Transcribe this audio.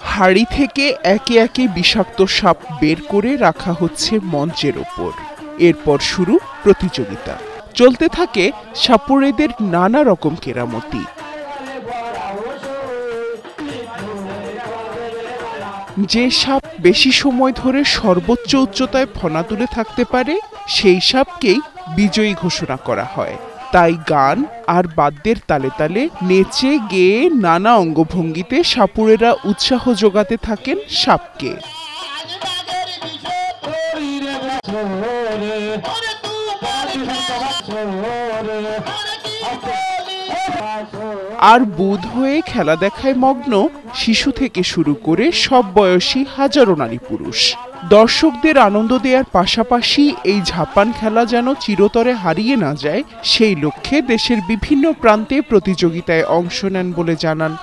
হাড়ি থেকে একে একে বিষাক্ত সাপ বের করে রাখা হচ্ছে মঞ্চের ওপর। এরপর শুরু প্রতিযোগিতা। চলতে থাকে সাপুড়েদের নানা রকম কেরামতি। যে সাপ বেশি সময় ধরে সর্বোচ্চ উচ্চতায় ফনা তুলে থাকতে পারে সেই সাপকেই বিজয়ী ঘোষণা করা হয়। তাই গান আর বাদ্যের তালে তালে নেচে গেয়ে নানা অঙ্গভঙ্গিতে সাপুড়েরা উৎসাহ যোগাতে থাকেন সাপকে। আর বুধ হয়ে খেলা দেখায় মগ্ন শিশু থেকে শুরু করে সব বয়সী হাজারো নারী পুরুষ। দর্শকদের আনন্দ দেওয়ার পাশাপাশি এই ঝাপান খেলা যেন চিরতরে হারিয়ে না যায় সেই লক্ষ্যে দেশের বিভিন্ন প্রান্তে প্রতিযোগিতায় অংশ নেন বলে জানান